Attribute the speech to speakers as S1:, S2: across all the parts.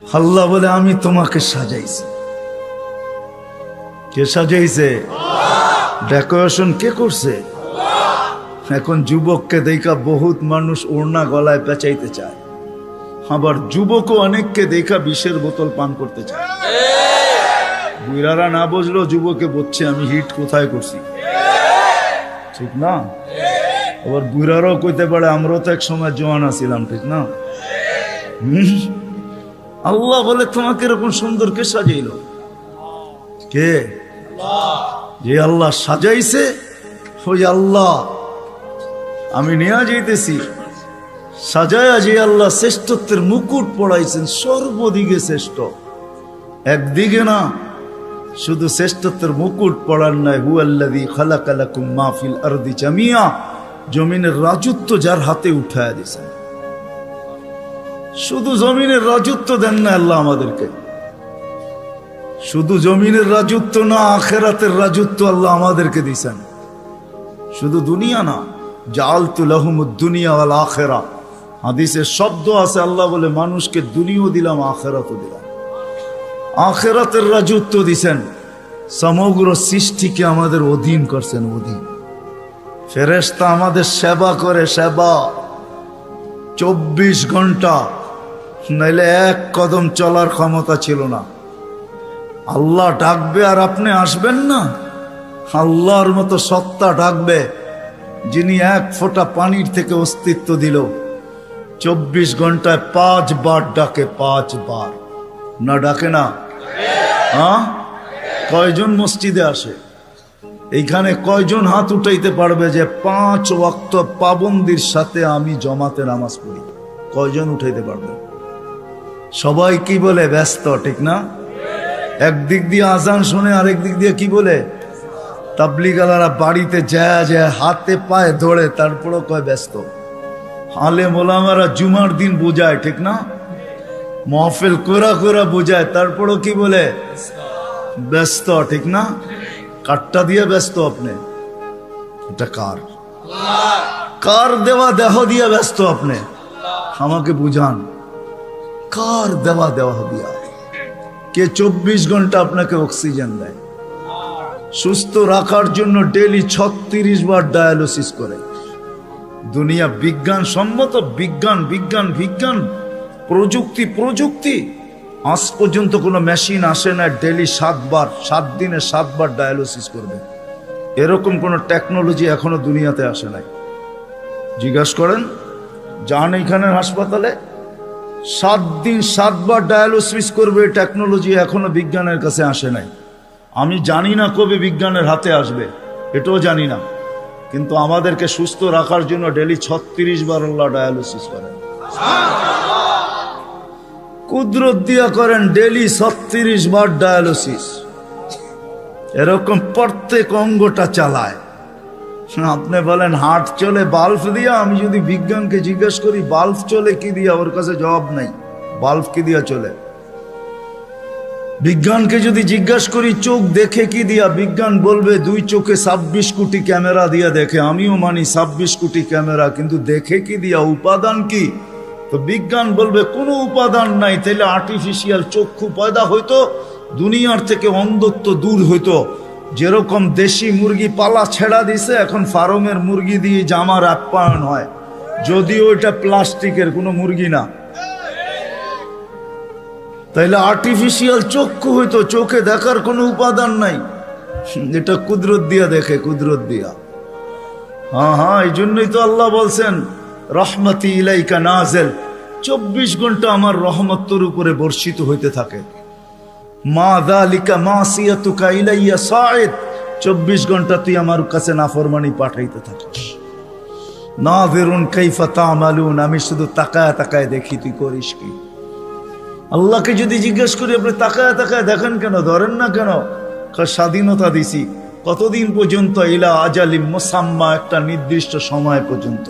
S1: আল্লাহ বলে আমি তোমাকে সাজাইছি। কে সাজাইছে? ডেকোরেশন কে করছে? এখন যুবককে দেখা বহুত মানুষ ওড়না গলায় পেঁচাইতে চায়, আবার যুবকও অনেককে দেখা বিষের বোতল পান করতে চায়। বুড়ারা না বুঝলো যুবকে বলছে আমি হিট কোথায় করছি, ঠিক না? আবার বুড়ারাও কইতে পারে আমরাও তো এক সময় জওয়ান আছিলাম, ঠিক না? আল্লাহ বলে তোমাকে এরকম সুন্দর কে সাজাইল? কে? যে আল্লাহ সাজাইছে ওই আল্লাহ আমি নিয়ে যাইতেছি। সাজায়া যে আল্লাহ শ্রেষ্ঠত্বের মুকুট পড়াইছেন, সর্বদিকে শ্রেষ্ঠ, একদিকে না। শুধু শ্রেষ্ঠত্বের মুকুট পড়ার নাই, হুয়াল্লাযী খালাকা লাকুম মা ফিল আরদি জামিয়া, জমিনের রাজত্ব যার হাতে উঠায়া দিয়েছেন। শুধু জমিনের রাজত্ব দেন না আল্লাহ আমাদেরকে, শুধু জমিনের রাজত্ব না, আখিরাতের রাজত্ব আল্লাহ আমাদেরকে দিয়েছেন। শুধু দুনিয়া না, জাআলতু লাহুমুদ দুনিয়া ওয়াল আখিরা, হাদিসের শব্দ আছে আল্লাহ বলে মানুষকে দুনিয়াও দিলাম আখিরাতও দিলাম। আখিরাতের রাজত্ব দিয়েছেন, সমগ্র সৃষ্টিকে আমাদের অধীন করছেন, অধীন। ফেরেশতা আমাদের সেবা করে, সেবা 24 ঘন্টা, নাইলে এক কদম চলার ক্ষমতা ছিল না। আল্লাহ ডাকবে আর আপনি আসবেন না? আল্লাহর মতো সত্তা ডাকবে যিনি এক ফোঁটা পানির থেকে অস্তিত্ব দিল, 24 ঘন্টায় 5 বার ডাকে, 5 বার। না ডাকে না? হ্যাঁ, কয়জন মসজিদে আসে? এইখানে কয়জন হাত উঠাইতে পারবে যে 5 ওয়াক্ত পাবন্দির সাথে আমি জমাতে নামাজ পড়ি? কয়জন উঠাইতে পারবে? সবাই কি বলে? ব্যস্ত, ঠিক না? একদিক দিয়ে আজান শুনে, আরেক দিক দিয়ে কি বলে? তাবলীগালারা বাড়িতে যায় যায় হাতে পায়ে ধরে, তারপরও কয় ব্যস্ত। আলেম ওলামারা জুমার দিন বোঝায়, ঠিক না? মাহফিল কোরা কোরা বোঝায়, তারপরও কি বলে? ব্যস্ত, ঠিক না? কাটটা দিয়ে ব্যস্ত আপনি? এটা কার? কার দেওয়া দেহ দিয়ে ব্যস্ত আপনি? আমাকে বুঝান, কার দেওয়া দেহ দিয়া? কে 24 ঘন্টা আপনাকে অক্সিজেন দেয়? সুস্থ রাখার জন্য ডেলি 36 বার ডায়ালিসিস করে। দুনিয়া বিজ্ঞান সম্মত, বিজ্ঞান বিজ্ঞান বিজ্ঞান, প্রযুক্তি প্রযুক্তি, আজ পর্যন্ত কোনো মেশিন আসে না ডেলি 7 বার, 7 দিনে 7 বার ডায়ালিসিস করবে। এরকম কোনো টেকনোলজি এখনো দুনিয়াতে আসে নাই। জিজ্ঞাসা করেন, যান এইখানের হাসপাতালে, 7 দিন 7 বার ডায়ালিসিস করবে, টেকনোলজি এখনো বিজ্ঞানের কাছে আসে নাই। আমি জানি না কবে বিজ্ঞানের হাতে আসবে, এটাও জানি না, কিন্তু আমাদেরকে সুস্থ রাখার জন্য ডেলি 36 বার আল্লাহ ডায়ালিসিস করেন। কুদরত দিয়া করেন ডেলি 36 বার ডায়ালিসিস। এরকম প্রত্যেক অঙ্গটা চালায়। আপনি বলেন হার্ট চলে বাল্ব দিয়া, আমি যদি বিজ্ঞানকে জিজ্ঞেস করি বাল্ব চলে কি দিয়া, ওর কাছে জবাব নাই। বাল্ব কি দিয়া চলে? বিজ্ঞানকে যদি জিজ্ঞাসা করি চোখ দেখে কি দিয়া, বিজ্ঞান বলবে 2 চোখে 26 কোটি ক্যামেরা দিয়া দেখে। আমিও মানি 26 কোটি ক্যামেরা, কিন্তু দেখে কি দিয়া? উপাদান কি? তো বিজ্ঞান বলবে কোনো উপাদান নাই। তাইলে আর্টিফিশিয়াল চক্ষু পয়দা হইতো, দুনিয়ার থেকে অন্ধত্ব দূর হইতো। যেরকম দেশি মুরগি পালা ছেড়া দিছে, এখন ফার্মের মুরগি দিয়ে জামার আপ্যায়ন হয়, যদিও এটা প্লাস্টিকের কোনো মুরগি না। তাইলে আর্টিফিশিয়াল চক্ষু হইতো, চোখে দেখার কোনো উপাদান নাই। এটা কুদরত দিয়া দেখে, কুদরত দিয়া। হ্যাঁ, এই জন্যই তো আল্লাহ বলছেন রহমতি ইলাইকা নাজেল, 24 ঘন্টা আমার রহমত তোর উপরে বর্ষিত হইতে থাকে। মা যালিকা মাসিয়াতুকা ইলাইয়া সাঈদ, 24 ঘন্টা তুই আমার কাছে নাফরমানি পাঠাইতে থাকিস। নাযিরুন কাইফা তা'মালুন, আমি শুধু তাকায় তাকায় দেখি তুই করিস কি। আল্লাহকে যদি জিজ্ঞেস করি আপনি তাকায় তাকায় দেখেন কেন, ধরেন না কেন? স্বাধীনতা দিছি কতদিন পর্যন্ত? ইলা আজালিম মুসাম্মা, একটা নির্দিষ্ট সময় পর্যন্ত।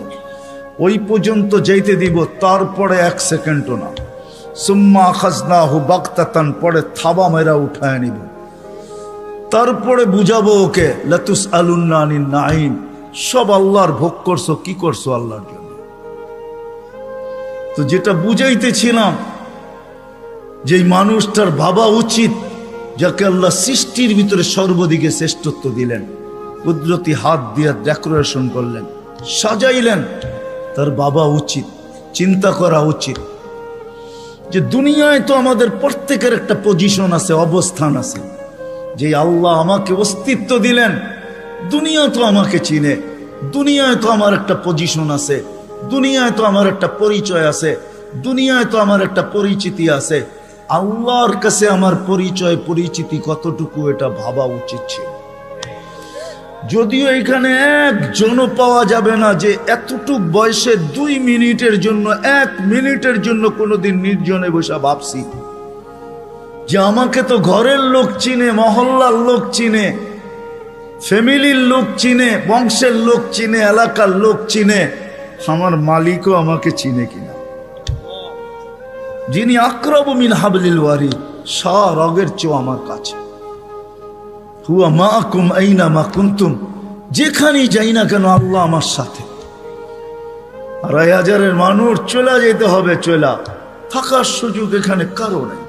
S1: ওই পর্যন্ত যাইতে দিব, তারপরে 1 সেকেন্ডও না। সুম্মা আখাযনাহু বাগতাতান, পরে থাবা মেরা উঠায় নিব। তারপরে বুঝাবো ওকে লাতুসআলুন্না আনিন নাঈম, সব আল্লাহর ভোগ করছো, কি করছো আল্লাহর জন্য। তো যেটা বুঝাইতেছিলাম যেই মানুষটার ভাবা উচিত, যাকে আল্লাহ সৃষ্টির ভিতরে সর্বদিকে শ্রেষ্ঠত্ব দিলেন, কুদরতি হাত দিয়ে ডেকোরেশন করলেন, সাজাইলেন, তার ভাবা উচিত, চিন্তা করা উচিত যে দুনিয়ায় তো আমাদের প্রত্যেকের একটা পজিশন আছে, অবস্থান আছে। যে আল্লাহ আমাকে অস্তিত্ব দিলেন, দুনিয়া তো আমাকে চিনে, দুনিয়ায় তো আমার একটা পজিশন আছে, দুনিয়ায় তো আমার একটা পরিচয় আছে, দুনিয়ায় তো আমার একটা পরিচিতি আছে। আল্লাহর কাছে আমার পরিচয় পরিচিতি কতটুকু, এটা ভাবা উচিত ছিল। যদিও এখানে একজনও পাওয়া যাবে না যে এতটুক বয়সে 2 মিনিটের জন্য, 1 মিনিটের জন্য কোনোদিন নির্জনে বসে ভাবছি যে আমাকে তো ঘরের লোক চিনে, মহল্লার লোক চিনে, ফ্যামিলির লোক চিনে, বংশের লোক চিনে, এলাকার লোক চিনে, আমার মালিকও আমাকে চিনে কিনা। যিনি আকরাবু মিন হাবলিল ওয়ারিদ, রগের চেয়েও আমার কাছে। হুয়া মাআকুম আইনা মা কুনতুম, যেখানেই যাই না কেন আল্লাহ আমার সাথে। 2,500 মানুষ চলে যেতে হবে, চলা থাকার সুযোগ এখানে কারো নেই।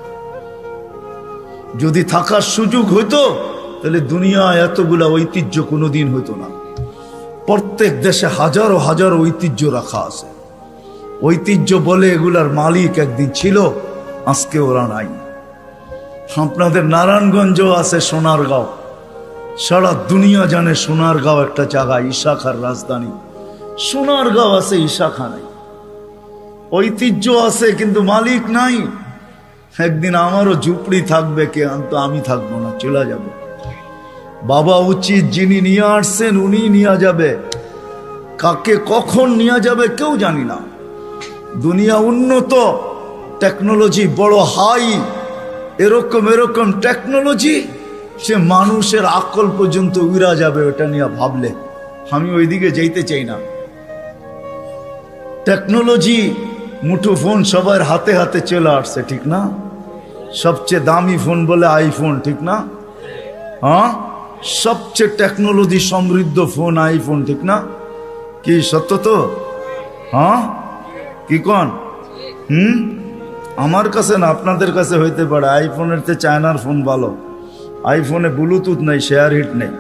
S1: যদি থাকার সুযোগ হইতো তাহলে দুনিয়া এতগুলা ঐতিহ্য কোনোদিন হইতো না। প্রত্যেক দেশে হাজারো হাজারো ঐতিহ্য রাখা আছে। ঐতিহ্য বলে এগুলার মালিক একদিন ছিল, আজকে ওরা নাই। আপনাদের নারায়ণগঞ্জও আছে সোনারগাঁও, সারা দুনিয়া জানে সোনারগাঁও একটা জায়গা, ঈশাখার রাজধানী। সোনারগাঁও আছে, ঈশাখা নাই। ঐতিহ্য আছে কিন্তু মালিক নাই। একদিন আমারও ঝুপড়ি থাকবে, কে তো আমি থাকবো না, চলে যাব। বাবা উচিত, যিনি নিয়ে আসছেন উনি নিয়ে যাবে, কাকে কখন নিয়ে যাবে কেউ জানি না। দুনিয়া উন্নত, টেকনোলজি বড় হাই, এরকম এরকম টেকনোলজি, সে মানুষের আকল পর্যন্ত উড়া যাবে ওটা নিয়ে ভাবলে। আমি ওইদিকে যাইতে চাই না। টেকনোলজি, মুঠো ফোন সবার হাতে হাতে চলে আসছে, ঠিক না? সবচেয়ে দামি ফোন বলে আইফোন, ঠিক না? হ্যাঁ, সবচেয়ে টেকনোলজি সমৃদ্ধ ফোন আইফোন, ঠিক না? কি সত্য তো? হ্যাঁ, কি কন? আমার কাছে না, আপনাদের কাছে হইতে পারে। আইফোনের চেয়ে চায়নার ফোন ভালো। আইফোনে ব্লুটুথ নেই, শেয়ার হিট নেই।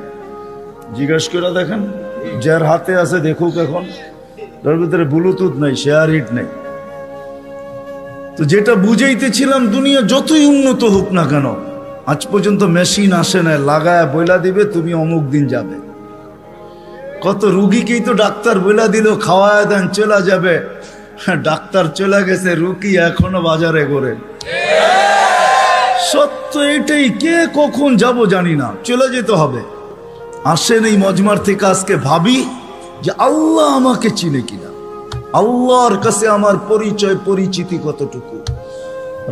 S1: জিজ্ঞেস করে দেখেন, যার হাতে আছে দেখুক, এখন তার ভিতরে ব্লুটুথ নেই, শেয়ার হিট নেই। তো যেটা বুঝাইতেছিলাম, দুনিয়া যতই উন্নত হোক না কেন, আজ পর্যন্ত মেশিন আসে না লাগায় বইলা দিবে তুমি অমুক দিন যাবে। কত রুগীকেই তো ডাক্তার বইলা দিল খাওয়ায় দেন চলে যাবে, ডাক্তার চলে গেছে, রুগী এখনো বাজারে ঘোরে। সত্য এটাই, কে কখন যাব জানি না, চলে যেতে হবে। আসেন এই মজমার থেকে আজকে ভাবি যে আল্লাহ আমাকে চিনে কিনা, আল্লাহর কাছে আমার পরিচয় পরিচিতি কতটুকু।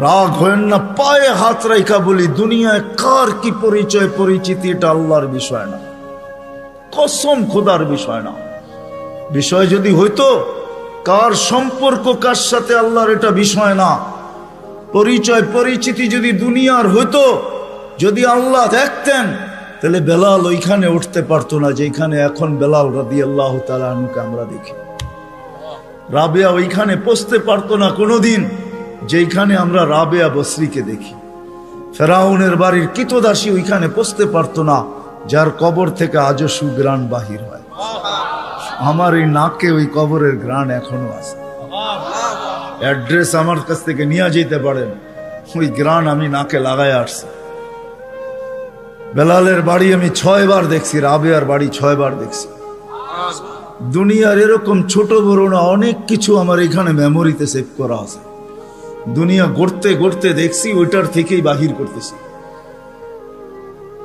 S1: রাগ হয় না, পায়ে হাত রাইখা বলি, দুনিয়ায় কার কি পরিচয় পরিচিতি এটা আল্লাহর বিষয় না, কসম খোদার বিষয় না। বিষয় যদি হইতো, কার সম্পর্ক কার সাথে আল্লাহর, এটা বিষয় না। পরিচয় পরিচিতি যদি দুনিয়ার হইতো, যদি আল্লাহ দেখতেন, তাহলে বেলাল ওইখানে উঠতে পারতো না যেখানে এখন বেলাল রাদিয়াল্লাহু তাআলা আনহুকে আমরা দেখি। রাবেয়া ওইখানে পৌঁছতে পারতো না কোনোদিন যেখানে আমরা রাবেয়া বসরিকে দেখি। ফেরাউনের বাড়ির কিতদাসী ওইখানে পৌঁছতে পারতো না যার কবর থেকে আজও সুগ্রাণ বাহির হয়। আমার এই নাকে ওই কবরের গ্রাণ এখনো আছে। অ্যাড্রেস আমার কাছ থেকে নিয়ে যেতে পারেন, ওই গ্রাণ আমি নাকে লাগাই আসছি। বেলালের বাড়ি আমি 6 বার দেখছি, রাবেয়ার বাড়ি 6 বার দেখছি। দুনিয়ার এরকম ছোট বড় না অনেক কিছু আমার এখানে মেমোরিতে সেভ করা আছে। দুনিয়া গড়তে গড়তে দেখছি, ওইটার থেকেই বাহির করতেছি।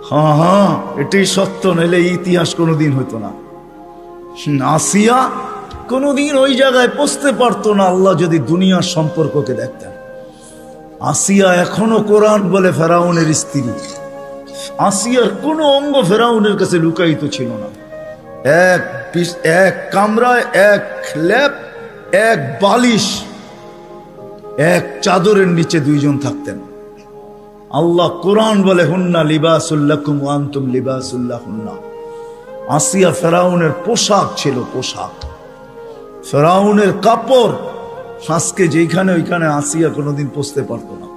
S1: হ্যাঁ হ্যাঁ, এটাই সত্য, নইলে ইতিহাস কোনোদিন হইতো না। আসিয়া কোনোদিন ওই জায়গায় পৌঁছতে পারতো না আল্লাহ যদি দুনিয়ার সম্পর্ককে দেখতেন। আসিয়া এখনো কোরআন বলে ফেরাউনের স্ত্রী। আসিয়ার কোনো অঙ্গ ফেরাউনের কাছে লুকায়িত ছিল না। এক কামরায়, এক ল্যাপ, এক বালিশ, এক চাদরের নিচে 2 জন থাকতেন। আল্লাহ কোরআন বলে, হুন্না লিবাসুল লাকুম ওয়া আনতুম লিবাসুল লাহুন্না। আসিয়া ফেরাউনের পোশাক ছিল, পোশাক, ফেরাউনের কাপড়। আজকে যেখানে ওইখানে আসিয়া কোনোদিন পৌঁছতে পারতো না।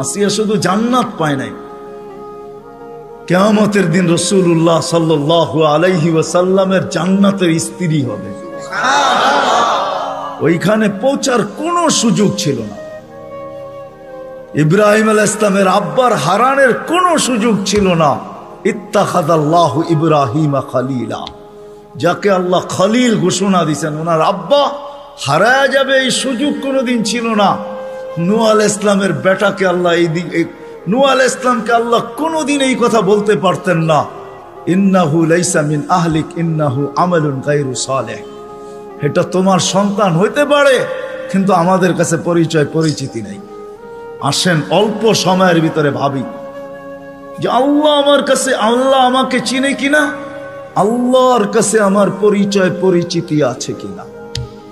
S1: আসিয়া শুধু জান্নাত পায় নাই, কিয়ামতের দিন রাসূলুল্লাহ সাল্লাল্লাহু আলাইহি ওয়াসাল্লামের জান্নাতের স্ত্রী হবে। ওইখানে পৌঁছার কোনো সুযোগ ছিল না। ইব্রাহিম আলাইহিস সালামের আব্বার হারানের কোনো সুযোগ ছিল না। ইত্তাখাযাল্লাহু ইব্রাহিমা খলিলা, যাকে আল্লাহ খলিল ঘোষণা দিয়েছেন, ওনার আব্বা হারায়া যাবে এই সুযোগ কোনোদিন ছিল না। নূহ আলাইহিস সালামের বেটাকে আল্লাহ নূহ আলাইহিস সালামকে আল্লাহ কোনোদিন এই কথা বলতে পারতেন না, ইন্নাহু লাইসা মিন আহলিক ইন্নাহু আমালুন গায়রু সালেহ। এটা তোমার সন্তান হইতে পারে, কিন্তু আমাদের কাছে পরিচিতি নাই। আসেন অল্প সময়ের ভিতরে ভাবি যে আল্লাহ আমাকে চিনে কিনা, আল্লাহর কাছে আমার পরিচিতি আছে কিনা।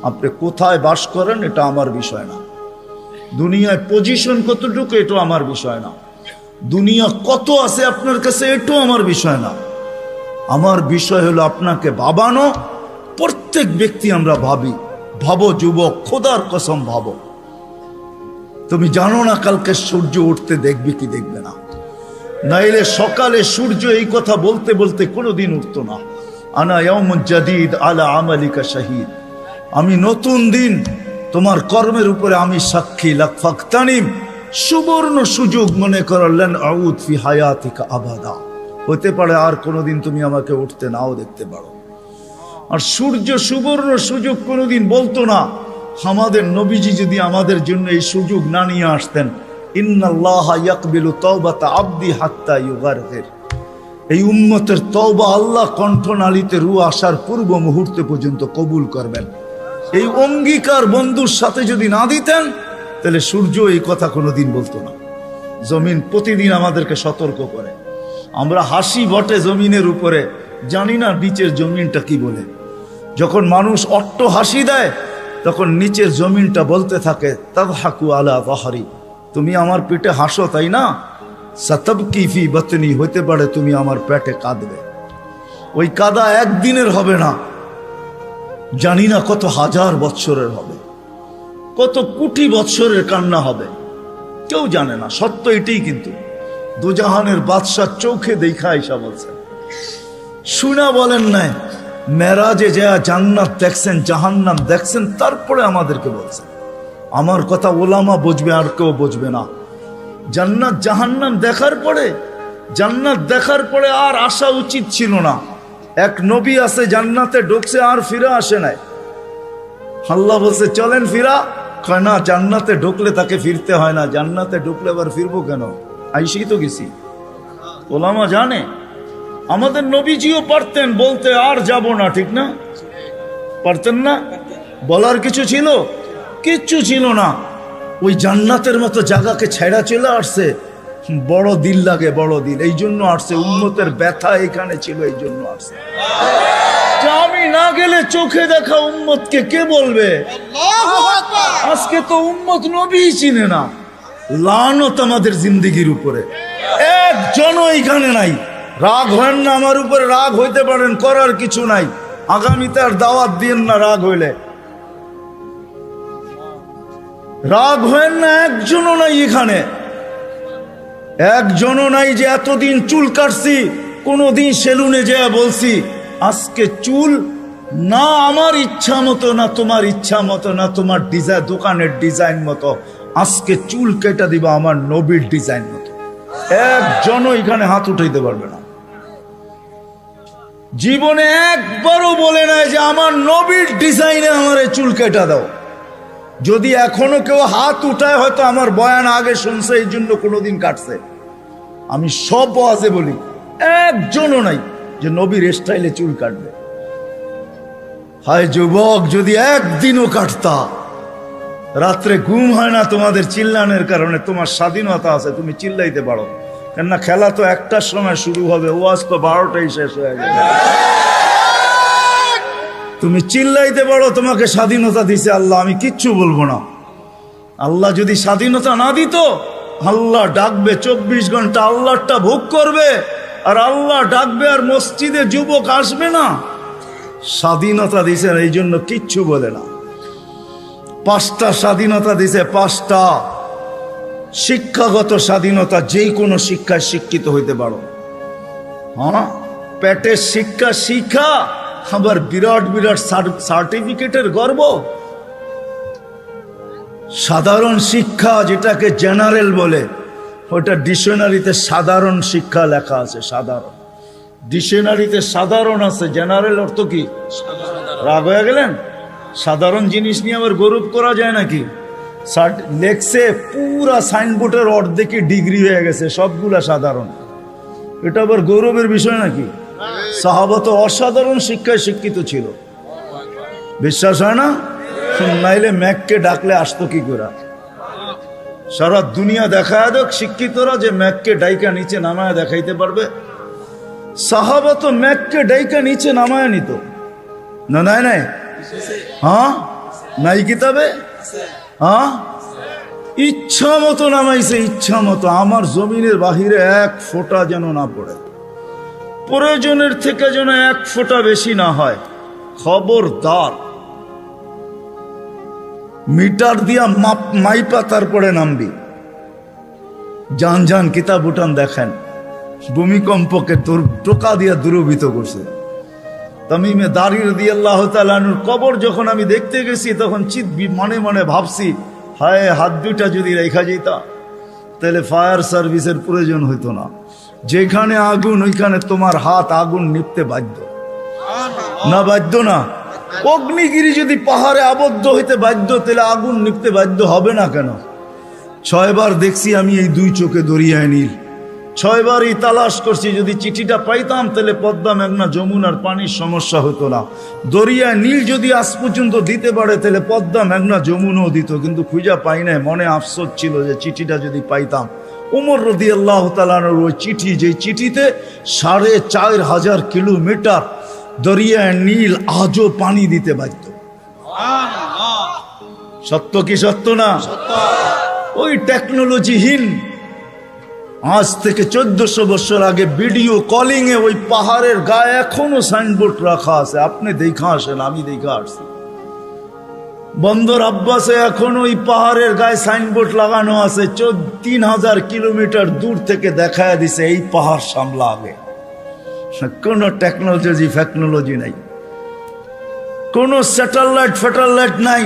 S1: আপনি কোথায় বাস করেন এটা আমার বিষয় না, দুনিয়ায় পজিশন কতটুকু এটা আমার বিষয় না, দুনিয়া কত আছে আপনার কাছে এটাও আমার বিষয় না। আমার বিষয় হলো আপনাকে ভাবানো। প্রত্যেক ব্যক্তি আমরা ভাবো যুবক, খোদার কসম ভাবো, তুমি জানো না কালকে সূর্য উঠতে দেখবে কি দেখবে না। নাইলে সকালে সূর্য এই কথা বলতে বলতে কোনোদিন উঠতো না, আনা ইয়াউমুন জাদীদ আলা আমালিকা শাহীদ, আমি নতুন দিন তোমার কর্মের উপরে আমি সাক্ষী। লাকফাকতানিম, সুবর্ণ সুযোগ মনে করলেন, আউদ ফি হায়াতিকা আবাদা, হতে পারে আর কোনোদিন তুমি আমাকে উঠতে নাও দেখতে পারো। আর সূর্য সুবর্ণ সুযোগ কোনোদিন বলতো না। আমাদের নবীজি যদি আমাদের জন্য এই সুযোগ না নিয়ে আসতেন, ইন্নাল্লাহা ইয়াকবিলু তাওবাতা আবদি হাত্তা ইউগারগির, এই উম্মতের তওবা আল্লাহ কণ্ঠনালীতে রূহ আসার পূর্ব মুহূর্তে পর্যন্ত কবুল করবেন। এই অঙ্গীকার বন্ধুর সাথে যদি না দিতেন, তাহলে সূর্য এই কথা কোনোদিন বলতো না। জমিন প্রতিদিন আমাদেরকে সতর্ক করে। আমরা হাসি বটে জমিনের উপরে, জানি না নিচের জমিনটা কি বলে। যখন মানুষ অট্ট হাসি দেয়, তখন নিচের জমিনটা বলতে থাকে, তাদহাকু আলা যাহরি, তুমি আমার পেটে হাসো তাই না, সাতাবকি ফি বাতনি, হতে পারে তুমি আমার পেটে কাঁদবে। ওই কাদা একদিনের হবে না, জানি না কত হাজার বৎসরের হবে, কত কোটি বৎসরের কান্না হবে, কেউ জানে না। সত্য এটাই, কিন্তু দুজাহানের বাদশাহ চোখে দেখা আইসা বলছেন, শুনা বলেন নাই, মেরাজে যা জান্নাত দেখছেন, জাহান্নাম দেখছেন, তারপরে আমাদেরকে বলছেন। আমার কথা ওলামা বুঝবে, আর কেউ বুঝবে না। জান্নাত জাহান্নাম জান্নাত দেখার পরে আর আসা উচিত ছিল না। এক নবী আছে জান্নাতে ঢুকছে আর ফিরে আসে নাই। আল্লাহ বলছে চলেন ফিরা, কয় না, জান্নাতে ঢুকলে তাকে ফিরতে হয় না, জান্নাতে ঢুকলে আবার ফিরবো কেন, আইসেই তো গেছি। ওলামা জানে, আমাদের নবীজিও পারতেন বলতে আর যাব না, ঠিক না? পারতেন না? বলার কিছু ছিল? কিচ্ছু ছিল না। ওই জান্নাতের মতো জায়গাকে ছেড়া চলে আসছে। বড় দিল লাগে, বড় দিল, এই জন্য আসছে। উম্মতের ব্যথা এখানে ছিল, এই জন্য আসছে। আমি না গেলে চোখে দেখা উম্মতকে কে বলবে? আজকে তো উম্মত নবীই চিনে না। লানত আমাদের জিন্দেগির উপরে, একজনও এখানে নাই। রাগ হয় না আমার উপরে, রাগ হইতে পারেন, করার কিছু নাই। আগামীতে আর দাওয়াত দিন না রাগ হইলে। রাগ হয় না, একজনও নাই এখানে, একজনও নাই যে এতদিন চুল কাটছি, কোনদিন সেলুনে যেয়ে বলছি আজকে চুল না আমার ইচ্ছা মতো, না তোমার ইচ্ছা মতো, না তোমার ডিজাইন দোকানের ডিজাইন মতো, আজকে চুল কেটে দিবা আমার নবীর ডিজাইন মতো। একজনও এখানে হাত উঠাইতে পারবে না। জীবনে একবারও বলে নাই যে আমার নবীর ডিজাইনে আমার চুল কেটে দাও। যদি এখনো কেউ হাত উঠায়, হয়তো আমার বয়ান আগে শুনছে, এই জন্য কোনোদিন কাটছে। আমি সব ওয়াজে বলি, একজনও নাই যে নবীর স্টাইলে চুল কাটবে। হায় যুবক, যদি একদিনও কাটতা। রাত্রে ঘুম হয় না তোমাদের চিল্লানের কারণে। তোমার স্বাধীনতা আছে, তুমি চিল্লাইতে পারো, কেননা খেলা তো 1টার সময় শুরু হবে, ওয়াজ তো 12টায় শেষ হয়ে যাবে। তুমি চিল্লাইতে পারো, তোমাকে স্বাধীনতা দিছে আল্লাহ, আমি কিচ্ছু বলবো না। আল্লাহ যদি স্বাধীনতা না দিত, আল্লাহ ডাকবে 24 ঘন্টা, আল্লাহটা ভোগ করবে, আর আল্লাহ ডাকবে আর মসজিদে যুবক আসবে না। স্বাধীনতা দিছে, এই জন্য কিচ্ছু বলে না। 5টা স্বাধীনতা দিছে, 5টা। শিক্ষাগত স্বাধীনতা, যেই কোনো শিক্ষায় শিক্ষিত হইতে পারো। হ্যাঁ, পেটের শিক্ষা শিক্ষা, আবার বিরাট বিরাট সার্টিফিকেটের গর্ব। সাধারণ শিক্ষা যেটাকে জেনারেল বলে, ওটা ডিকশনারিতে সাধারণ শিক্ষা লেখা আছে। সাধারণ ডিকশনারিতে সাধারণ আছে, জেনারেল অর্থ কি? রাগ হয়ে গেলেন? সাধারণ জিনিস নিয়ে আবার গৌরব করা যায় নাকি? লেখছে পুরা সাইনবোর্ডের অর্ধেকে ডিগ্রি হয়ে গেছে, সবগুলা সাধারণ। এটা আবার গৌরবের বিষয় নাকি? সাহাবা তো অসাধারণ শিক্ষায় শিক্ষিত ছিল, বিশ্বাস হয় না? নাইলে ম্যাককে ডাকলে আসতো কি করে? সারা দুনিয়া দেখায় দেখ শিক্ষিতরা যে ম্যাককে ডাইকা নিচে নামায় দেখাইতে পারবে। সাহাবা তো ম্যাককে ডাইকা নিচে নামায় নিত না? নাই নাই, হ্যাঁ নাই কিতাবে? হ্যাঁ, ইচ্ছা মতো নামাইছে, ইচ্ছা মতো। আমার জমিনের বাহিরে এক ফোঁটা যেন না পড়ে, প্রয়োজনের থেকে যেন এক ফোঁটা বেশি না হয়। খবরদার, মিটার দিয়া মাইপা তারপরে নামবি। যান যান কিতাব উঠান দেখেন, ভূমিকম্পকে টোকা দিয়া দূরভূত করছে। তামিমে দারি রাদিয়াল্লাহু তাআলা আনহুর কবর যখন আমি দেখতে গেছি, তখন মনে মনে ভাবছি, হায়, হাত দুইটা যদি রেখা যেতা তাহলে ফায়ার সার্ভিসের প্রয়োজন হইতো না। যেখানে আগুন, ওইখানে তোমার হাত আগুন নিপতে বাধ্য না? বাধ্য না? অগ্নিগিরি যদি পাহাড়ে আবদ্ধ হইতে বাধ্য, তাহলে আগুন নিপতে বাধ্য হবে না কেন? 6 বার দেখছি আমি এই দুই চোখে দরিয়ায় নীল, 6 বারই তালাশ করছি। যদি চিঠিটা পাইতাম তাহলে পদ্মা, মেঘনা, যমুনার পানির সমস্যা হতো না। দরিয়ায় নীল যদি আজ পর্যন্ত দিতে পারে, তাহলে পদ্মা, মেঘনা, যমুনাও দিত, কিন্তু খুঁজা পাই নাই। মনে আফসোস ছিল যে চিঠিটা যদি পাইতাম। ওমর রাদিয়াল্লাহু তাআলা আনহুর ওই চিঠি, যে চিঠিতে 4500 কিলোমিটার দরিয়ায় নীল আজও পানি দিতে বাধ্য। সত্য কি সত্য না? ওই টেকনোলজিহীন, আজ থেকে 1400 বছর আগে ভিডিও কলিং এ ওই পাহাড়ের গায়ে এখনো সাইনবোর্ড রাখা আছে। আপনি দেখা আসেন, আমি দেখা আসছি। বন্দর আব্বাসে এখন ওই পাহাড়ের গায়ে সাইনবোর্ড লাগানো আছে। 3000 কিলোমিটার দূর থেকে দেখায় দিছে এই পাহাড় সামলা আগে। কোন টেকনোলজি নাই, কোন স্যাটেলাইট নাই।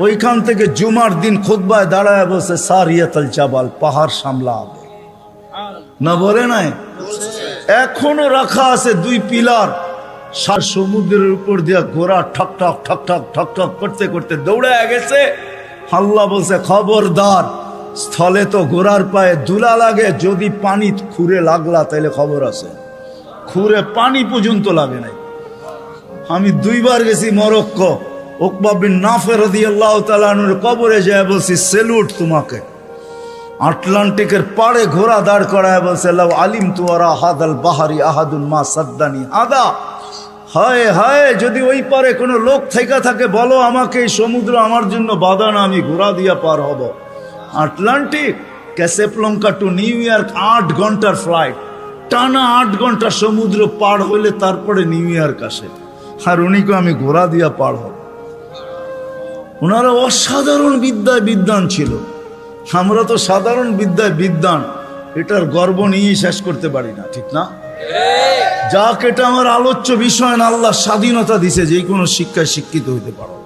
S1: ওইখান থেকে জুমার দিন খুতবায় দাঁড়ায় বসে সারিয়াতুল জাবাল, পাহাড় সামলা আগে না বলে নাই? এখনো রাখা আছে 2 পিলার। সমুদ্রের উপর দিয়া ঘোড়া ঠক ঠক ঠক ঠক ঠক ঠক করতে করতে দৌড়ে গেছে। আল্লাহ বলছে, খবরদার, স্থলে তো ঘোড়ার পায়ে ধুলা লাগে, যদি পানি খুঁড়ে লাগলা তাইলে খবর আছে। খুঁড়ে পানি পর্যন্ত লাগে নাই। আমি 2 বার গেছি মরক্কো। উকবা বিন নাফে রাদিয়াল্লাহু তাআলা আনহুর কবরে যায় বলছি, সেলুট তোমাকে। আটলান্টিকের পাড়ে ঘোড়া দাঁড় করায় বলছে, লাউ আলিমতু ওয়ারা হাদাল বাহারি আহাদুন মা সাদ্দানি আদা। হায় হায়, যদি ওই পারে কোনো লোক থেকে থাকে, বলো আমাকে, এই সমুদ্র আমার জন্য বাধা না, আমি ঘোড়া দিয়া পার হব। আটলান্টিক, ক্যাসেপ্লঙ্কা টু নিউ ইয়র্ক 8 ঘন্টার ফ্লাইট, টানা 8 ঘন্টা সমুদ্র পার হইলে তারপরে নিউ ইয়র্ক আসে। আর উনিকে আমি ঘোড়া দিয়া পার হব। ওনারা অসাধারণ বিদ্যায় বিদ্বান ছিল। আমরা তো সাধারণ বিদ্যায় বিদ্বান, এটার গর্ব নিয়েই শেষ করতে পারি না, ঠিক না? যাক, এটা আমার আলোচ্য বিষয় না। আল্লাহ স্বাধীনতা দিছে, যেই কোনো শিক্ষায় শিক্ষিত হইতে পারো,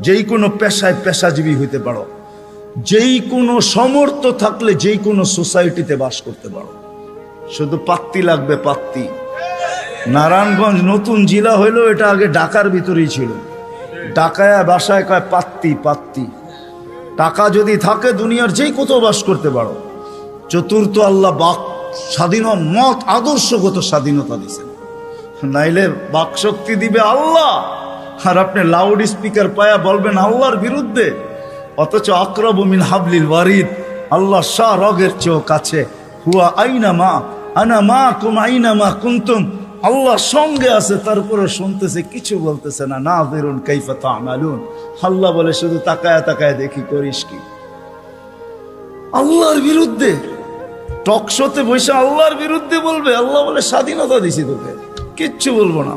S1: যেই কোনো পেশায় পেশাজীবী হইতে পারো, যেই কোনো সমর্থ থাকলে যেই কোনো সোসাইটিতে বাস করতে পারো। শুধু পাত্তি লাগবে, পাত্তি। নারায়ণগঞ্জ নতুন জেলা হইলো, এটা আগে ঢাকার ভিতরেই ছিল। ঢাকায় বাসায় কয় পাত্তি, পাত্তি। টাকা যদি থাকে দুনিয়ার যেই কোথাও বাস করতে পারো। চতুর্থ, আল্লাহ বাক স্বাধীন মত আদর্শগত স্বাধীনতা দিছেন, নাইলে বাক শক্তি দিবে আল্লাহ। আর আপনি লাউড স্পিকার পায়া বলবেন আল্লাহর বিরুদ্ধে, অথচ আকরাবু মিন হাবলিল ওয়ারিদ, আল্লাহ শাহ রগের চেয়েও কাছে। হুয়া আইনা মা আনা মা কুম আইনা মা কুনতুম, আল্লাহ সঙ্গে আছে, তারপরে শুনতেছে, কিছু বলতেছে না। নাযিরুন কাইফা তা'মালুন, আল্লাহ বলে শুধু তাকায় তাকায় দেখি করিস কি। আল্লাহর বিরুদ্ধে টকশোতে বসে আল্লাহর বিরুদ্ধে বলবে। আল্লাহ বলে স্বাধীনতা দিছি তোকে, কিচ্ছু বলবো না,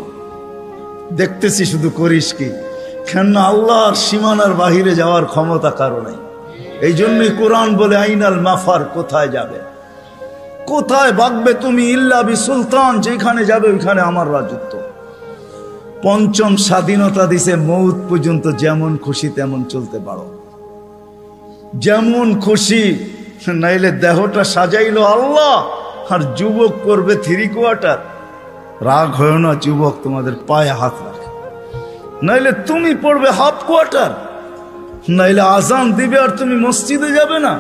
S1: দেখতেছি শুধু করিস কি। কেন? আল্লাহর সীমানার বাহিরে যাওয়ার ক্ষমতা কারো নাই। এই জন্যই কোরআন বলে আইনাল মাফার, কোথায় যাবে, কোথায় ভাগবে তুমি, ইল্লা বি সুলতান, যেখানে যাবে ওইখানে আমার রাজত্ব। পঞ্চম স্বাধীনতা দিছে, মৌত পর্যন্ত যেমন খুশি তেমন চলতে পারো, যেমন খুশি, নাইলে দেহটা সাজাইলো আল্লাহ আর যুবক করবে 3/4। রাগ হয় না যুবক তোমাদের পায়ে হাত রাখে, নাইলে তুমি পড়বে 1/2, নাইলে আজান দিবে আর তুমি মসজিদে যাবে না।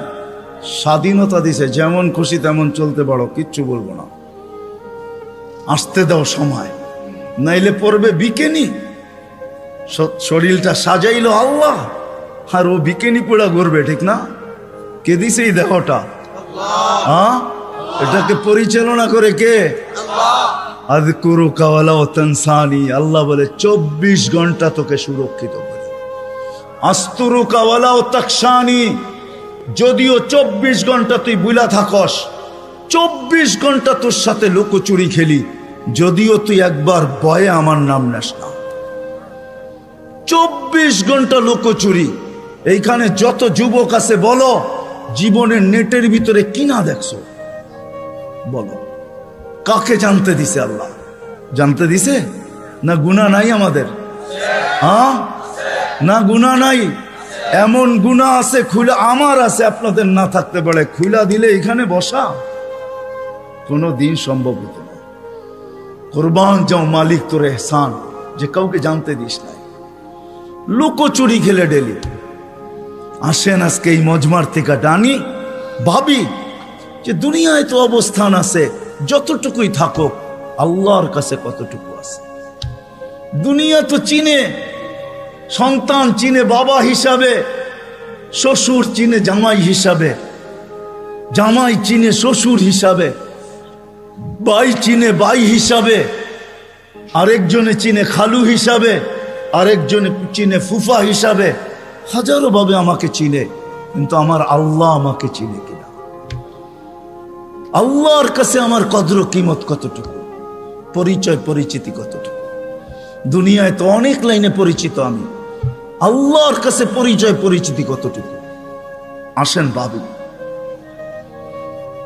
S1: স্বাধীনতা দিছে, যেমন খুশি তেমন চলতে পারো, কিচ্ছু বলবো না, আসতে দাও সময়, নাইলে পড়বে বিকেনি। শরীরটা সাজাইলো আল্লাহ আর ও বিকেনি পড়া করবে, ঠিক না? কে দিছে এই দেহটা? হ্যাঁ, এটাকে পরিচালনা করে কে? আযকুরুকা ওয়ালা তানসানি। আল্লাহ বলে 24 ঘন্টা তোকে সুরক্ষিত করি। আস্তুরুকা ওয়ালা তাকশানি, যদিও 24 ঘন্টা তুই বুলা থাকস, 24 ঘন্টা তোর সাথে লুকোচুরি খেলি, যদিও তুই একবার ভয়ে আমার নাম নেস না। 24 ঘন্টা লুকোচুরি। এইখানে যত যুবক আছে বলো, জীবনের নেটের ভিতরে কি না দেখছো? বলো, কাকে জানতে দিছে আল্লাহ? জানতে দিছে না? গুনাহ নাই আমাদের? হ্যাঁ, না গুনাহ নাই? এমন গুনাহ আছে খুলে, আমার আছে, আপনাদের না থাকতে পারে, খুলা দিলে এখানে বসা কোনো দিন সম্ভব হতো না। কুরবান যাও মালিক তোর এহসান, যে কাউকে জানতে দিস নাই, লুকোচুরি খেলে ডেলি। আসেন আজকে এই মজমার থেকে ডানি, ভাবি যে দুনিয়ায় তো অবস্থান আছে, যতটুকুই থাকুক আল্লাহর কাছে কতটুকু আছে। দুনিয়া তো চিনে, সন্তান চিনে বাবা হিসাবে, শ্বশুর চিনে জামাই হিসাবে, জামাই চিনে শ্বশুর হিসাবে, ভাই চিনে ভাই হিসাবে, আরেকজনে চিনে খালু হিসাবে, আরেকজনে চিনে ফুফা হিসাবে, হাজারো ভাবে আমাকে চিনে, কিন্তু আমার আল্লাহ আমাকে চিনে কিনা? আল্লাহর কাছে আমার কদর কিমত কতটুকু, পরিচয় পরিচিতি কতটুকু? দুনিয়ায় তো অনেক লাইনে পরিচিত আমি, আল্লাহর কাছে পরিচয় পরিচিতি কতটুকু? আসেন ভাবি,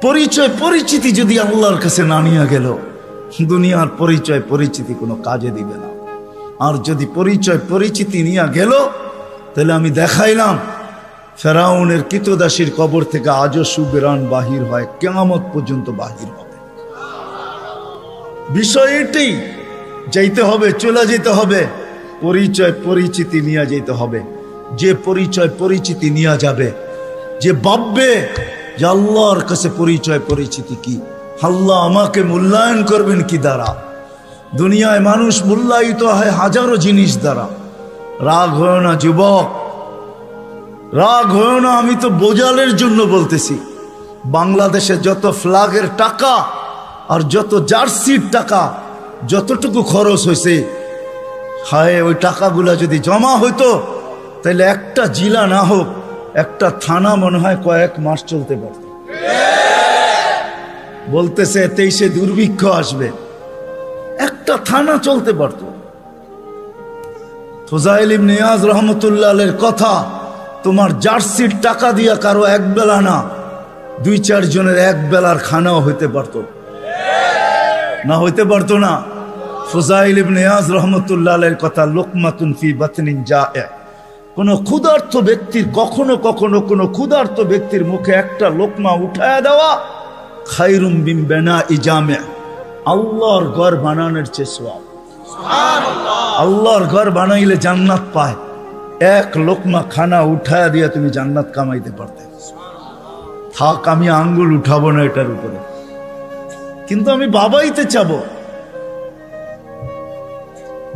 S1: পরিচয় পরিচিতি যদি আল্লাহর কাছে না নিয়ে গেল, দুনিয়ার পরিচয় পরিচিতি কোনো কাজে দিবে না। আর যদি পরিচয় পরিচিতি নিয়ে গেল, তাহলে আমি দেখাইলাম ফেরাউনের কৃতদাসীর কবর থেকে আজও সুবেরান বাহির হয়, কিয়ামত পর্যন্ত বাহির হবে। বিষয় এটাই, যাইতে হবে, চলে যেতে হবে, পরিচয় পরিচিতি নিয়ে যেতে হবে। যে পরিচয় পরিচিতি নিয়ে যাবে, যে ভাববে যে আল্লাহর কাছে পরিচয় পরিচিতি কি, আল্লাহ আমাকে মূল্যায়ন করবেন কি দ্বারা? দুনিয়ায় মানুষ মূল্যায়িত হয় হাজারো জিনিস দ্বারা। রাগ হয় না যুবক, রাগ হয় না, আমি তো বোঝালের জন্য বলতেছি। বাংলাদেশে যত ফ্ল্যাগের টাকা আর যত জার্সির টাকা যতটুকু খরচ হয়েছে, হায় ওই টাকাগুলা যদি জমা হইতো, তাহলে একটা জেলা না হোক, একটা থানা মনে হয় কয়েক মাস চলতে পারত। বলতেছে 23-এ দুর্ভিক্ষ আসবে, একটা থানা চলতে পারত। ফুজাইল ইবনে ইয়াজ রহমতুল্লাহ আলাইহির কথা, তোমার জার্সির টাকা দিয়া কারো এক বেলা না, 2-4 জনের এক বেলার খানাও হইতে পারত না? হইতে পারতো না? ফুজাইল ইবনে ইয়াজ রহমতুল্লাহ আলাইহির কথা, লুকমাতুন ফি বাতনিন জায়ে, কোন ক্ষুধার্ত ব্যক্তির, কখনো কখনো কোন ক্ষুধার্ত ব্যক্তির মুখে একটা লোকমা উঠায়া দেওয়া, খায়রুম মিন বিনাই জামে, আল্লাহর ঘর বানানোর চেয়ে সওয়াব। আল্লাহর ঘর বানাইলে জান্নাত পায়, এক লোকমা খানা উঠায়া দিয়া তুমি জান্নাত কামাইতে পারতে। থাক, আমি আঙ্গুল উঠাবো না এটার উপরে, কিন্তু আমি বাবাইতে চাবো,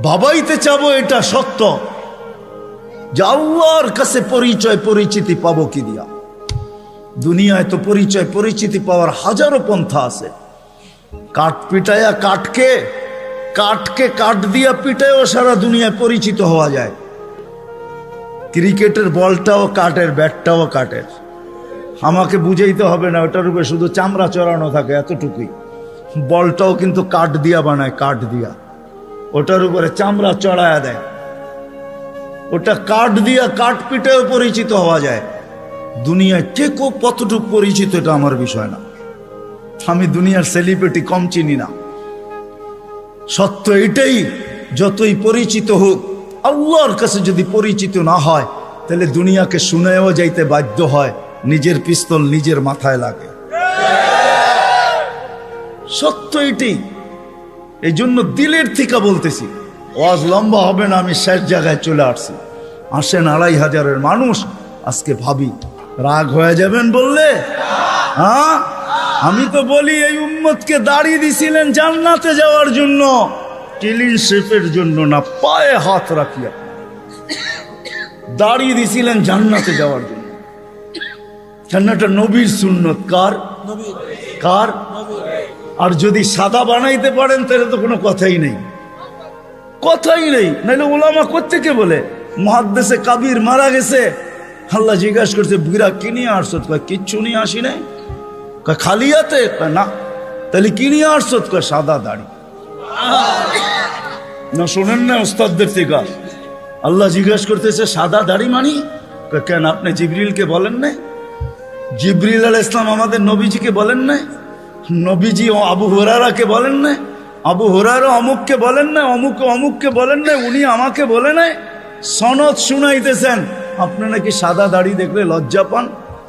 S1: বাবাইতে চাবো, এটা সত্য যে আল্লাহর কাছে পরিচয় পরিচিতি পাবো কি দিয়া? দুনিয়ায় তো পরিচয় পরিচিতি পাওয়ার হাজারো পন্থা আছে। কাঠ পিটায়া কাঠকে, কাঠকে কাঠ দিয়া পিটায়ও সারা দুনিয়ায় পরিচিত হওয়া যায়। ক্রিকেটের বলটাও কাঠের, ব্যাটটাও কাঠের। আমাকে বুঝাইতে হবে না, ওটার উপরে শুধু চামড়া চড়ানো থাকে, এতটুকুই। বলটাও কিন্তু কাঠ দিয়া বানায়, কাঠ দিয়া, ওটার উপরে চামড়া চড়ায়া দেয়। ওটা কাঠ দিয়া, কাঠ পিটায়ও পরিচিত হওয়া যায়। দুনিয়ায় কে কতটুকু পরিচিত এটা আমার বিষয় না। আমি দুনিয়ার সেলিব্রিটি কম চিনি না। সত্য এটাই, যতই পরিচিত হোক, আল্লাহর কাছে যদি পরিচিত না হয় তাহলে দুনিয়াকে শুনেও যাইতে বাধ্য হয়, নিজের পিস্তল নিজের মাথায় লাগে। সত্য এটাই। এই জন্য দিলের থেকে বলতেছি, ওয়াজ লম্বা হবে না, আমি শেষ জায়গায় চলে আসছি। আসেন ২৫০০০-এর মানুষ, আজকে ভাবি রাগ হয়ে যাবেন বললে? হ্যাঁ, আমি তো বলি এই উম্মতকে দাড়ি দিছিলেন জান্নাতে যাওয়ার জন্য, ক্লিন শেপের জন্য না। পায়ে হাত রাখিয়া দাড়ি দিছিলেন জান্নাতে যাওয়ার জন্য। জান্নাতটা নবীর সুন্নত। কার? কার? আর যদি সাদা বানাইতে পারেন তাহলে তো কোনো কথাই নেই, কথাই নেই। নাহলে ওলামা কোত্থেকে বলে মুহাদ্দিসে কাবির মারা গেছে, আল্লাহ জিজ্ঞাসা করছে বুড়া কি নিয়ে আসছো? কিচ্ছু নিয়ে আসি নাই। খালি হাতে? না। তাহলে কি নিয়ে আসছো? সাদা দাড়ি। না শোনেন না ওস্তাদদের থেকে? আল্লাহ জিজ্ঞাসা করতেছে সাদা দাড়ি মানি? কেন আপনি জিবরিলকে বলেন নাই? জিবরিল আলাইহিস সালাম আমাদের নবীজিকে বলেন নাই? নবীজি আবু হুরায়রাকে বলেন নাই? আবু হুরায়রা অমুককে বলেন নাই? অমুককে বলেন নাই? উনি আমাকে বলে নাই? সনদ শুনাইতেছেন, আপনি নাকি সাদা দাড়ি দেখলে লজ্জা পান।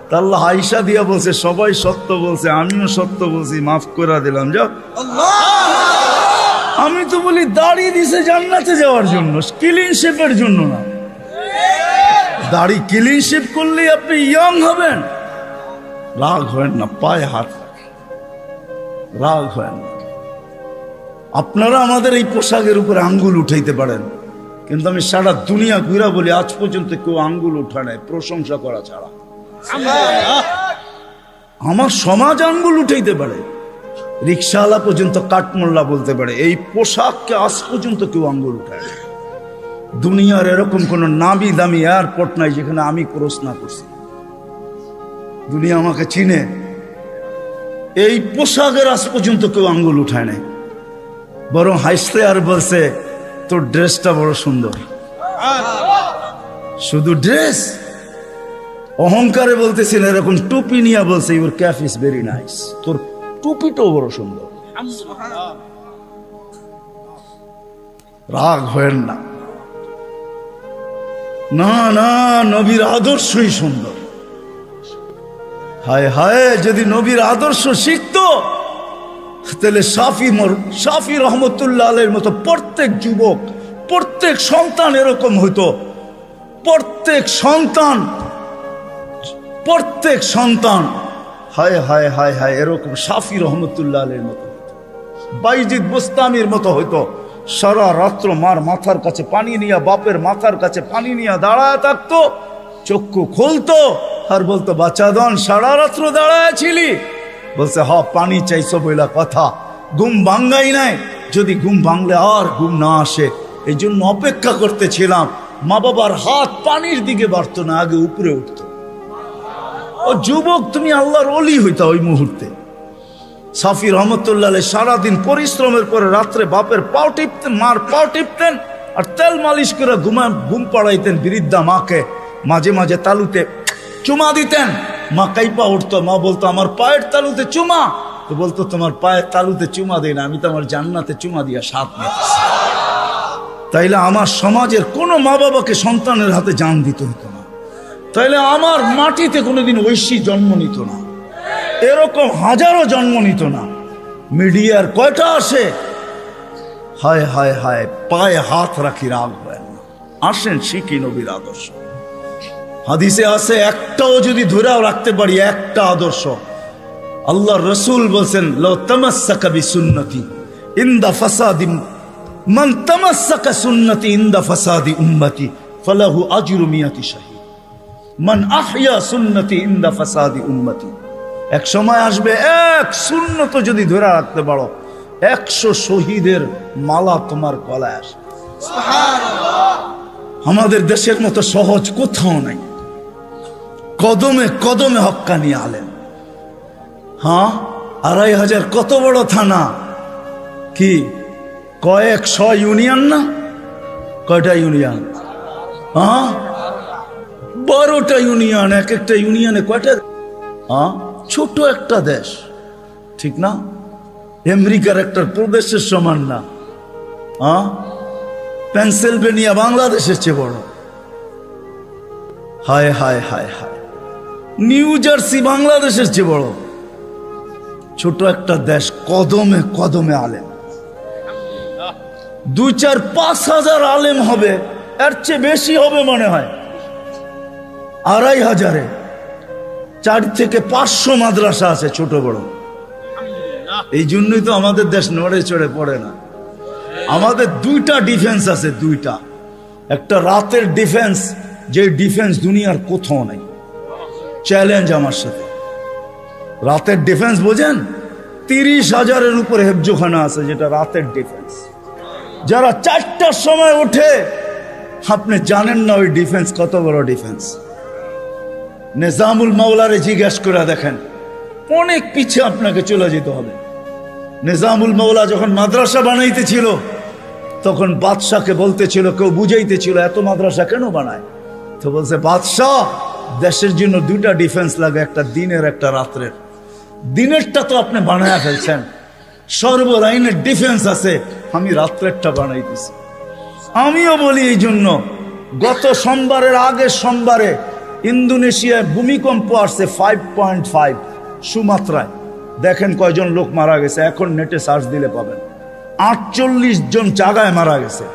S1: তা আল্লাহ আয়েশা দিয়া বলছে সবাই সত্য বলছে, আমিও সত্য বলছি, মাফ করে দিলাম। যাও। আমি তো বলি দাড়ি দিছে জান্নাতে যাওয়ার জন্য, ক্লিন শেপের জন্য না। দাড়ি ক্লিন শেপ করলে আপনি ইয়ং হবেন। রাগ হয় না, পায়ে হাত রাগ হয় না। আপনারা আমাদের এই পোশাকের উপরে আঙ্গুল উঠাইতে পারেন, কিন্তু আমি সারা দুনিয়া ঘুরা বলি আজ পর্যন্ত কেউ আঙ্গুল উঠা নাই প্রশংসা করা ছাড়া। আমার সমাজ আঙ্গুল উঠাইতে পারে, রিক্সাওয়ালা পর্যন্ত কাঠমোল্লা বলতে পারে, এই পোশাককে আজ পর্যন্ত কেউ আঙ্গুল উঠায় না। দুনিয়ার এরকম কোন নামি দামি এয়ারপোর্ট নাই যেখানে আমি ক্রস না করছি। দুনিয়া আমাকে চিনে, এই পোশাকের আজ পর্যন্ত কেউ আঙ্গুল উঠায় নাই। বরং হাসতে আর বলছে তোর ড্রেসটা বড় সুন্দর। শুধু ড্রেস, অহংকারে বলতেছিল, এরকম টুপি নিয়ে বলছে your cap is very nice, তোর টুপিটাও বড় সুন্দর। রাগ হয়েন না, না না, নবীর আদর্শই সুন্দর। হায় হায়, যদি নবীর আদর্শ শিখতো তাহলে শাফি রহমতুল্লাহ আলাইহির মতো প্রত্যেক যুবক, প্রত্যেক সন্তান এরকম হইতো। প্রত্যেক সন্তান হায় হায় হায় হায় এরকম শাফি রহমতুল্লাহ আলাইহির মতো, বাইজিদ বুস্তামির মতো হইতো। সারা রাত্র মার মাথার কাছে পানি নিয়ে, বাপের মাথার কাছে পানি নিয়ে দাঁড়ায় থাকতো। চক্ষু খুলতো আর বলতো বাচ্চাদন সারা রাত্র দাঁড়ায় ছিলি? বলছে হ, পানি চাইছো বইলা কথা, ঘুম ভাঙ্গাই নাই। যদি ঘুম ভাঙলে আর ঘুম না আসে এই জন্য অপেক্ষা করতেছিলাম। মা বাবার হাত পানির দিকে বাড়তো না, আগে উপরে উঠতো। ও যুবক, তুমি আল্লাহর ওলি হইতা ওই মুহূর্তে। শাফি রহমতুল্লাহ আলাইহি সারাদিন পরিশ্রমের পরে রাত্রে বাপের পাও টিপতেন, মার পাও টিপতেন, আর তেল মালিশ করে ঘুম পাড়াইতেন বৃদ্ধা মাকে। মাঝে মাঝে তালুতে চুমা দিতেন, মা কাইপা উঠতো। মা বলতো আমার পায়ের তালুতে চুমা। তো বলতো তোমার পায়ের তালুতে চুমা দেয় না, আমি তো আমার জান্নাতে চুমা দিয়া সাথ নিতেছি। তাইলে আমার সমাজের কোনো মা বাবাকে সন্তানের হাতে জান দিতে হতো না। তাইলে আমার মাটিতে কোনোদিন ঐশী জন্ম নিত না, এরকম হাজারো জন্ম নিত না। মিডিয়ার কয়টা আসে, হায় হায় হায়, পায়ে হাত রাখি, রাগ হয় না। আসেন শিখি নবীর আদর্শ। হাদিসে আছে একটাও যদি ধরেও রাখতে পারি, একটা আদর্শ, আল্লাহ রসুল বলছেন লাউ তামাসসাকা বিসুন্নতি ইনদা ফাসাদি মান তামাসসাকা সুন্নতি ইনদা ফাসাদি উম্মতি ফালাহু আজরু মিয়াতি শাহীদ মান আহইয়া সুন্নতি ইনদা ফাসাদি উম্মতি। এক সময় আসবে, এক সুন্নত যদি ধরে রাখতে পারো, 100 শহীদের মালা তোমার গলায় আসবে। আমাদের দেশের মতো সহজ কোথাও নাই। কদমে কদমে হক্কানি আলেম। হ্যাঁ, 2500 কত বড় থানা, কি কয়েকশো ইউনিয়ন না? কয়টা ইউনিয়ন? হ্যাঁ, 12টা ইউনিয়ন, এক একটা ইউনিয়নে কয়টা? ছোট একটা দেশ, ঠিক না? আমেরিকার একটা প্রদেশের সমান না। পেনসিলভেনিয়া বাংলাদেশের চেয়ে বড়। হায় হায় হায় হায়, নিউ জার্সি বাংলাদেশের চেয়ে বড়। ছোট একটা দেশ, কদমে কদমে আলেম। 2-4-5 হাজার আলেম হবে, এর চেয়ে বেশি হবে মনে হয়। 2,500-এ 4 থেকে 500 মাদ্রাসা আছে, ছোট বড়। এই জন্যই তো আমাদের দেশ নড়ে চড়ে পড়ে না। আমাদের 2টা ডিফেন্স আছে, 2টা। একটা রাতের ডিফেন্স, যে ডিফেন্স দুনিয়ার কোথাও নাই। চ্যালেঞ্জ আমার সাথে। রাতের ডিফেন্স বোঝেন? 30,000-এর উপরে হেফজোখানা আছে, যেটা রাতের ডিফেন্স। যারা 4টার সময় ওঠে, আপনি জানেন না ওই ডিফেন্স কত বড় ডিফেন্স। নিজামুল মাওলারে জিজ্ঞেস করে দেখেন, অনেক পিছিয়ে আপনাকে চলে যেতে হবে। নিজামুল মাওলা যখন মাদ্রাসা বানাইতেছিল, তখন বাদশাকে বলতেছিল, কেউ বুঝাইতেছিল এত মাদ্রাসা কেন বানায়? তো বলছে, বাদশাহ, দেশের জন্য 2টা ডিফেন্স লাগে, একটা দিনের একটা রাত্রের। দিনেরটা তো আপনি বানায়া ফেলছেন, সর্বলাইনের ডিফেন্স আছে, আমি রাত্রেরটা বানাইতেছি। আমিও বলি এই জন্য, গত সোমবারের আগের সোমবারে ইন্দোনেশিয়ায় ভূমিকম্প আসছে 5.5 সুমাত্রায়। দেখেন কয়জন লোক মারা গেছে, এখন নেটে সার্চ দিলে পাবেন। 48 জন জায়গায় মারা গেছে।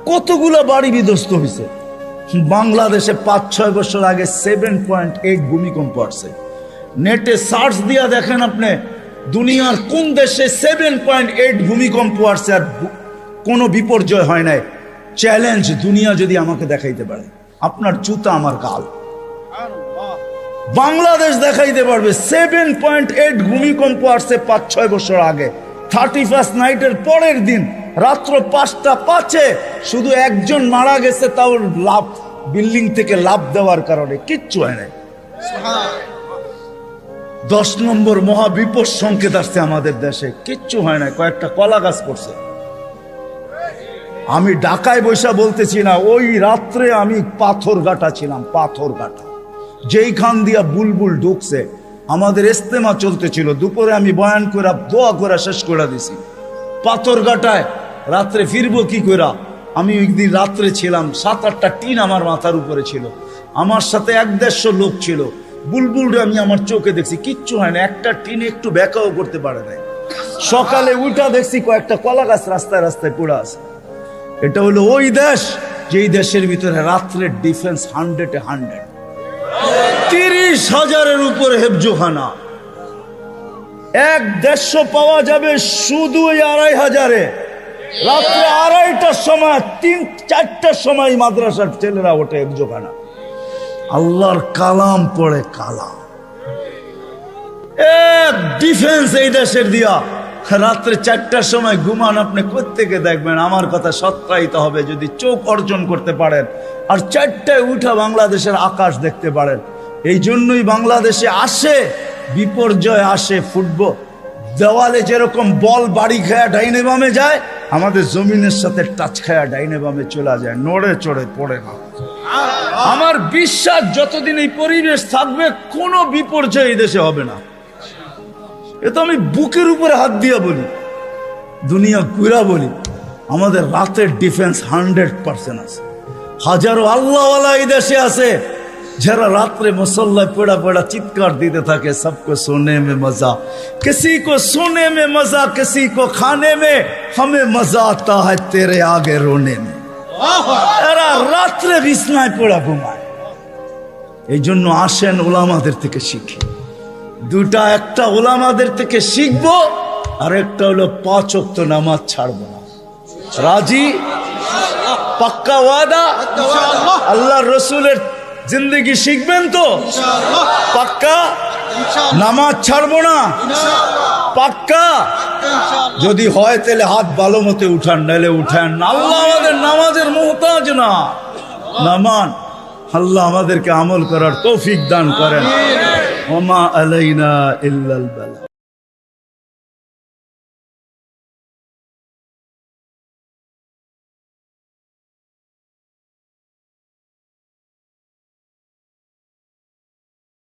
S1: কতগুলো বাড়ি বিধ্বস্ত হয়েছে। বাংলাদেশে 5-6 বছর আগে 7.8 ভূমিকম্প আসছে। নেটে সার্চ দিয়া দেখেন আপনি, দুনিয়ার কোন দেশে 7.8 ভূমিকম্প আসছে আর কোনো বিপর্যয় হয় নাই। চ্যালেঞ্জ, দুনিয়া যদি আমাকে দেখাইতে পারে, আপনার জুতা আমার গাল। বাংলাদেশ দেখাইতে পারবে 7.8 ভূমিকম্প আসছে 5-6 বছর আগে। 31st নাইটের পরের দিন রাত্র 5:05 শুধু একজন মারা গেছে, তাও লাভ, বিল্ডিং থেকে লাভ দেওয়ার কারণে, কিচ্ছু হয় নাই। 10 নম্বর মহাবিপদ সংকেত আসছে আমাদের দেশে, কিচ্ছু হয় না, কয়েকটা কলা গাছ পড়ছে। আমি ঢাকায় বৈশা বলতেছি না, ওই রাত্রে আমি পাথরঘাটা ছিলাম, পাথরঘাটা, যেইখান দিয়া বুলবুল ঢুকছে। আমাদের ইস্তেমা চলতেছিল, দুপুরে আমি বয়ান করে দোয়া করে শেষ করে দিছি। পাথরঘাটায় রাত্রে ফিরবো কি করে? আমি ওই দিন রাত্রে ছিলাম, 7-8টা টিন আমার মাথার উপরে ছিল, আমার সাথে 1-150 লোক ছিল। বুলবুল আমি আমার চোখে দেখছি, কিচ্ছু হয় না, একটা টিনে একটু ব্যাকাও করতে পারে নাই। সকালে উঠা দেখছি কয়েকটা কলা গাছ রাস্তায় রাস্তায় পড়ে আছে। এটা হলো ওই দেশ, যেই দেশের ভিতরে রাত্রের ডিফেন্স 100-এ 100। 30,000-এর উপরে হেফজোখানা। 1-150 পাওয়া যাবে শুধু ওই 2,500-এ। রাত্রে 2:30টার সময়, 3-4টার সময় মাদ্রাসার ছেলেরা ওঠে হেফজোখানা, আল্লাহর কালাম পড়ে। কালাম এক ডিফেন্স এই দেশের দিয়া। রাত্রে 4টার সময় ঘুমান, আপনি কোত্থেকে দেখবেন? আমার কথা সত্যায়িত হবে যদি চোখ অর্জন করতে পারেন, আর 4টায় উঠা বাংলাদেশের আকাশ দেখতে পারেন। এই জন্যই বাংলাদেশে আসে বিপর্যয়, আসে ফুটবল। দেওয়ালে যেরকম বল বাড়ি খায়া ডাইনে বামে যায়, আমাদের জমিনের সাথে টাচ খায়া ডাইনে বামে চলে যায়, নড়ে চড়ে পড়ে না। আমার বিশ্বাস যতদিন এই পরিবেশ থাকবে, কোনো বিপর্যয় এই দেশে হবে না। এ তো আমি বুকের উপরে হাত দিয়া বলি, দুনিয়া কুইরা বলি। আমাদের রাতের ডিফেন্স 100% আছে। হাজারো আল্লাহওয়ালা এই দেশে আছে, যারা রাত্রে মুসল্লায় পড়া পড়া চিৎকার দিতে থাকে, সবকো সোনে মে মজা, কিসি কো সোনে মে মজা, কিসি কো খানে মে, হমে মজা আতা হ্যায় তেরে আগে রোনে মে। এরা রাত্রে বিছনায় পড়া ঘুমায়। এই জন্য আসেন ওলামাদের থেকে শিখি। 2টা, একটা ওলামাদের থেকে শিখবো, আর একটা হলো 5 ওয়াক্ত নামাজ ছাড়বো না। রাজি? পাক্কা ওয়াদা? আল্লাহ রসুলের জিন্দগি শিখবেন তো? পাক্কা? নামাজ ছাড়বো না? পাক্কা? যদি হয় তাহলে হাত ভালো মতে উঠান, নাহলে উঠান। আল্লাহ আমাদের নামাজের মুহতাজ না। নামান আল্লাহ আমাদেরকে আমল করার তৌফিক দান করেন। ওমা আলাইনা ইল্লাল বালাগ।